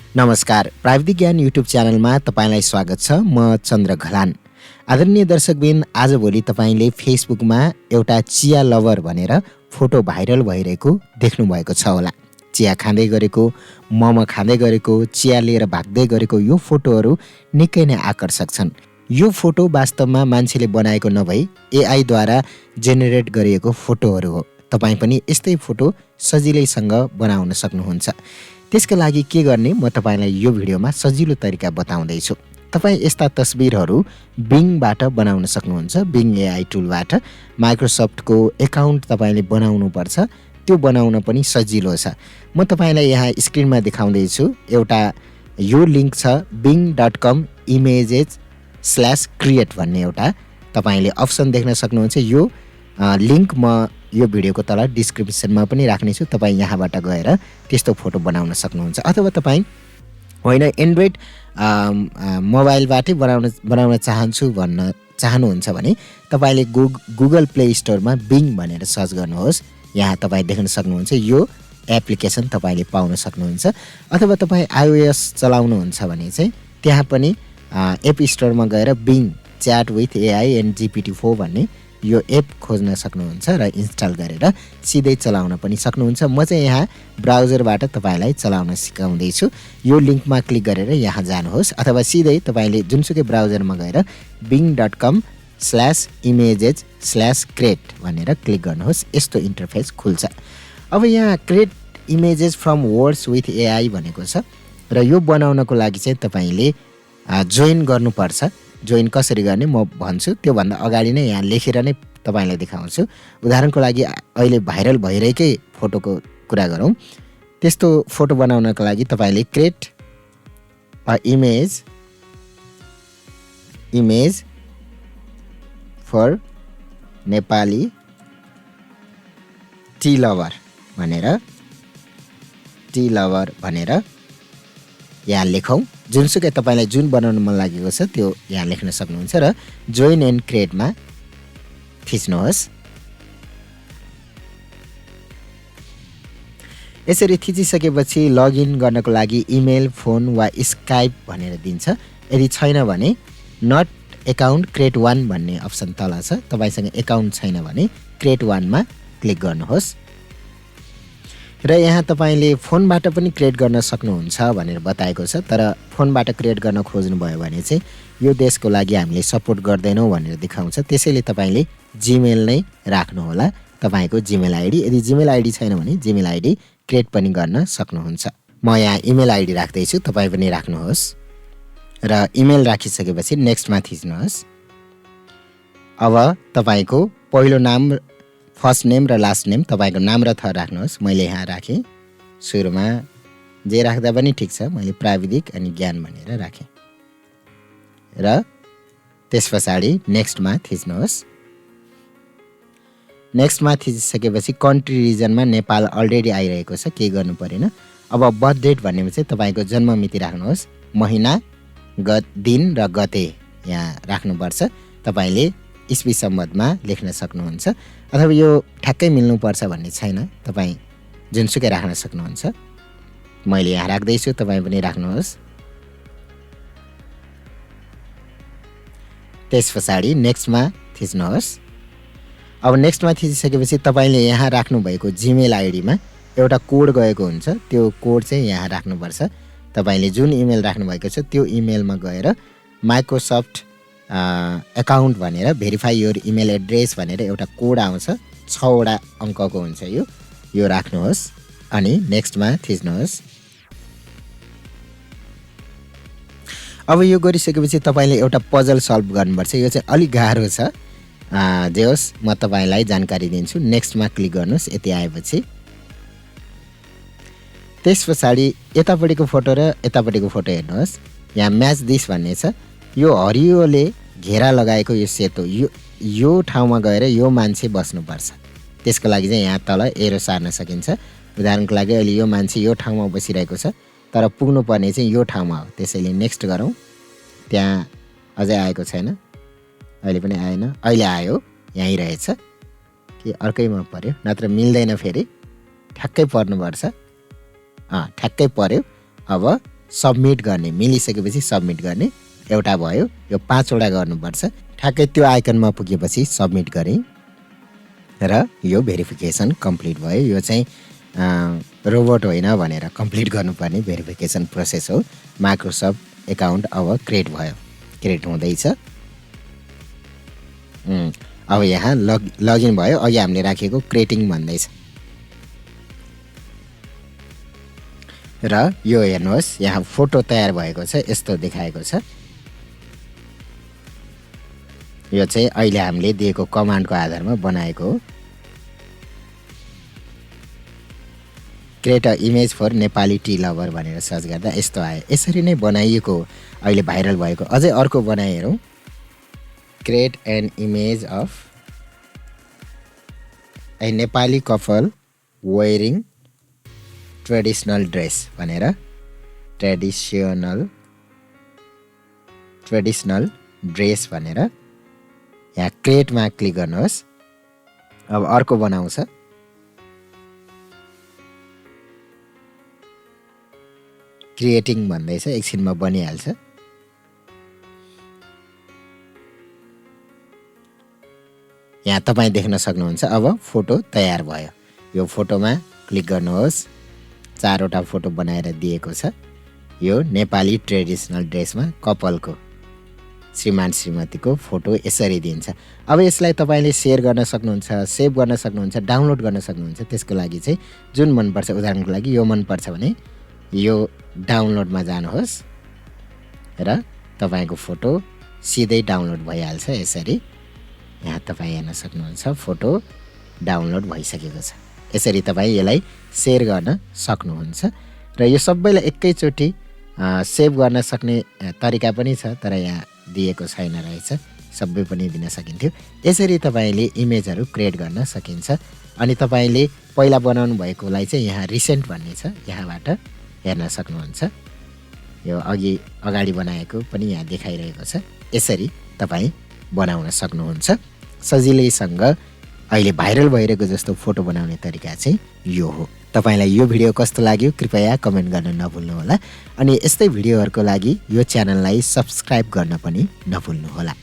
नमस्कार, प्राविधिक ज्ञान युट्युब च्यानलमा तपाईलाई स्वागत छ। म चन्द्र घलान। आदरणीय दर्शकबिन, आजभोलि तपाईले फेसबुकमा एउटा चिया लभर भनेर फोटो भाइरल भइरहेको देख्नु भएको छ होला। चिया खाँदै गरेको, मोमो खाँदै गरेको, चिया लिएर भाग्दै गरेको यो फोटोहरू निकै नै आकर्षक छन्। यो फोटो वास्तवमा मान्छेले बनाएको नभई ए.आई द्वारा जेनेरेट गरिएको फोटोहरू हो। तपाईँ पनि यस्तै फोटो सजिलैसँग बनाउन सक्नुहुन्छ। त्यसका लागि के गर्ने म तपाईलाई यो भिडियोमा सजिलो तरिका बताउँदैछु। तपाईँ यस्ता तस्बिरहरू बिङबाट बनाउन सक्नुहुन्छ। बिङ ए.आई टुलबाट माइक्रोसफ्टको एकाउन्ट तपाईले बनाउनु पर्छ। त्यो बनाउन पनि सजिलो छ। म तपाईलाई यहाँ स्क्रिनमा देखाउँदैछु। एउटा यो लिङ्क छ bing.com images/create भन्ने एउटा तपाईले अप्सन देख्न सक्नुहुन्छ। यो लिङ्क म यो भिडियोको तल डिस्क्रिप्सनमा पनि राख्नेछु। तपाईँ यहाँबाट गएर त्यस्तो फोटो बनाउन सक्नुहुन्छ। अथवा तपाईँ होइन एन्ड्रोइड मोबाइलबाटै बनाउन चाहनुहुन्छ भने तपाईले गुगल प्ले स्टोरमा बिङ भनेर सर्च गर्नुहोस्। यहाँ तपाईँ देख्न सक्नुहुन्छ। यो एप्लिकेसन तपाईले पाउन सक्नुहुन्छ। अथवा तपाईँ iOS चलाउनुहुन्छ भने चाहिँ त्यहाँ पनि एप स्टोरमा गएर being chat with AI and GPT-4 भन्ने यो एप खोज्न सक्नुहुन्छ र इन्स्टल गरेर सिधै चलाउन पनि सक्नुहुन्छ। म चाहिँ यहाँ ब्राउजरबाट तपाईँलाई चलाउन सिकाउँदैछु। यो लिङ्कमा क्लिक गरेर यहाँ जानुहोस् अथवा सिधै तपाईँले जुनसुकै ब्राउजरमा गएर bing.com/images/create भनेर क्लिक गर्नुहोस्। यस्तो इन्टरफेस खुल्छ। अब यहाँ create images from words with AI भनेको छ र यो बनाउनको लागि चाहिँ तपाईँले जोइन गर्नुपर्छ। जोइन कसरी गर्ने म भन्छु। त्योभन्दा अगाडि नै यहाँ लेखेर नै तपाईँलाई देखाउँछु। उदाहरणको लागि अहिले भाइरल भइरहेकै फोटोको कुरा गरौँ। त्यस्तो फोटो बनाउनको लागि तपाईँले create image for Nepali tea lover भनेर यहाँ लेखौँ। जुनसुकै तपाईँलाई जुन बनाउन मन लागेको छ त्यो यहाँ लेख्न सक्नुहुन्छ र जोइन एन्ड क्रिएटमा थिच्नुहोस्। यसरी थिचिसकेपछि लगइन गर्नको लागि इमेल, फोन वा स्काइप भनेर दिन्छ। यदि छैन भने नट एकाउन्ट क्रिएट 1 भन्ने अप्सन तल छ। तपाईँसँग एकाउन्ट छैन भने क्रिएट 1 मा क्लिक गर्नुहोस्। र यहाँ तपाईँले फोनबाट पनि क्रिएट गर्न सक्नुहुन्छ भनेर बताएको छ। तर फोनबाट क्रिएट गर्न खोज्नुभयो भने चाहिँ यो देशको लागि हामीले सपोर्ट गर्दैनौँ भनेर देखाउँछ। त्यसैले तपाईँले जिमेल नै राख्नुहोला, तपाईँको जिमेल आइडी। यदि जिमेल आइडी छैन भने जिमेल आइडी क्रिएट पनि गर्न सक्नुहुन्छ। म यहाँ इमेल आइडी राख्दैछु, तपाईँ पनि राख्नुहोस्। र इमेल राखिसकेपछि नेक्स्टमा थिच्नुहोस्। अब तपाईँको पहिलो नाम, फर्स्ट नेम र लास्ट नेम, तपाईँको नाम र थर राख्नुहोस्। मैले यहाँ राखेँ। सुरुमा जे राख्दा पनि ठिक छ। मैले प्राविधिक अनि ज्ञान भनेर राखेँ। र त्यस पछाडि नेक्स्टमा थिच्नुहोस्। नेक्स्टमा थिचिसकेपछि कन्ट्री रिजनमा नेपाल अलरेडी आइरहेको छ, केही गर्नु परेन। अब बर्थ डेट भन्नेमा चाहिँ तपाईँको जन्म मिति राख्नुहोस्। महिना, दिन र गते यहाँ राख्नुपर्छ। तपाईँले इस्वी सम्बन्धमा लेख्न सक्नुहुन्छ। अथवा यो ठ्याक्कै मिल्नुपर्छ भन्ने छैन, तपाईँ जुनसुकै राख्न सक्नुहुन्छ। मैले यहाँ राख्दैछु, तपाईँ पनि राख्नुहोस्। त्यस पछाडि नेक्स्टमा थिच्नुहोस्। अब नेक्स्टमा थिचिसकेपछि तपाईँले यहाँ राख्नुभएको जिमेल आइडीमा एउटा कोड गएको हुन्छ। त्यो कोड चाहिँ यहाँ राख्नुपर्छ। तपाईँले जुन इमेल राख्नुभएको छ त्यो इमेलमा गएर माइक्रोसफ्ट एकाउन्ट भनेर भेरिफाई योर इमेल एड्रेस भनेर एउटा कोड आउँछ। 6 वटा अङ्कको हुन्छ यो राख्नुहोस् अनि नेक्स्टमा थिच्नुहोस्। अब यो गरिसकेपछि तपाईँले एउटा पजल सल्भ गर्नुपर्छ। यो चाहिँ अलिक गाह्रो छ। जे होस् म तपाईँलाई जानकारी दिन्छु। नेक्स्टमा क्लिक गर्नुहोस्। यति आएपछि त्यस पछाडि यतापट्टिको फोटो र यतापट्टिको फोटो हेर्नुहोस्। यहाँ म्याच दिस भन्ने छ। यो हरियोले घेरा लगाएको यो सेतो, यो ठाउँमा गएर यो मान्छे बस्नुपर्छ। त्यसको लागि चाहिँ यहाँ तल एरो सार्न सकिन्छ। उदाहरणको लागि अहिले यो मान्छे यो ठाउँमा बसिरहेको छ, तर पुग्नु पर्ने चाहिँ यो ठाउँमा हो। त्यसैले नेक्स्ट गरौँ। त्यहाँ अझै आएको छैन, अहिले पनि आएन। अहिले आयो, यहीँ रहेछ कि अर्कैमा पर्यो, नत्र मिल्दैन। फेरि ठ्याक्कै पर्नुपर्छ। ठ्याक्कै पर्यो। अब सबमिट गर्ने, मिलिसकेपछि सबमिट गर्ने एउटा भयो। यो 5 वटा गर्नुपर्छ। ठ्याक्कै त्यो आइकनमा पुगेपछि सबमिट गरेँ र यो भेरिफिकेसन कम्प्लिट भयो। यो चाहिँ रोबोट होइन भनेर कम्प्लिट गर्नुपर्ने भेरिफिकेसन प्रोसेस हो। माइक्रोसफ्ट एकाउन्ट अब क्रिएट भयो, क्रिएट हुँदैछ। अब यहाँ लगइन भयो। अघि हामीले राखेको क्रिएटिङ भन्दैछ र यो हेर्नुहोस् यहाँ फोटो तयार भएको छ, यस्तो देखाएको छ। यो चाहिँ अहिले हामीले दिएको कमान्डको आधारमा बनाएको हो। Create a image for Nepali tea lover भनेर सर्च गर्दा यस्तो आयो। यसरी नै बनाइएको अहिले भाइरल भएको। अझै अर्को बनाइ हेरौँ। Create an image of a Nepali couple wearing traditional dress भनेर ट्रेडिसनल ड्रेस भनेर यहाँ क्रिएटमा क्लिक गर्नुहोस्। अब अर्को बनाउँछ। क्रिएटिङ भन्दैछ, एकछिनमा बनिहाल्छ। यहाँ तपाईँ देख्न सक्नुहुन्छ अब फोटो तयार भयो। यो फोटोमा क्लिक गर्नुहोस्। 4 वटा फोटो बनाएर दिएको छ। यो नेपाली ट्रेडिसनल ड्रेसमा कपालको श्रीमान श्रीमतीको फोटो यसरी दिन्छ। अब यसलाई तपाईँले सेयर गर्न सक्नुहुन्छ, सेभ गर्न सक्नुहुन्छ, डाउनलोड गर्न सक्नुहुन्छ। त्यसको लागि चाहिँ जुन मनपर्छ, उदाहरणको लागि यो मनपर्छ भने यो डाउनलोडमा जानुहोस् र तपाईँको फोटो सिधै डाउनलोड भइहाल्छ। यसरी यहाँ तपाईँ हेर्न सक्नुहुन्छ फोटो डाउनलोड भइसकेको छ। यसरी तपाईँ यसलाई सेयर गर्न सक्नुहुन्छ र यो सबैलाई एकैचोटि सेभ गर्न सक्ने तरिका पनि छ, तर यहाँ दिएको छैन रहेछ। सबै पनि दिन सकिन्थ्यो। यसरी तपाईँले इमेजहरू क्रिएट गर्न सकिन्छ। अनि तपाईँले पहिला बनाउनु भएकोलाई चाहिँ यहाँ रिसेन्ट भन्ने छ, यहाँबाट हेर्न सक्नुहुन्छ। यो अगाडि बनाएको पनि यहाँ देखाइरहेको छ। यसरी तपाईँ बनाउन सक्नुहुन्छ सजिलैसँग। अहिले भाइरल भइरहेको जस्तो फोटो बनाउने तरिका चाहिँ यो हो। तपाईलाई यो भिडियो कस्तो लाग्यो कृपया कमेन्ट गर्न नभुल्नुहोला। अनि यस्तै भिडियोहरूको लागि यो च्यानललाई सब्स्क्राइब गर्न पनि नभुल्नुहोला।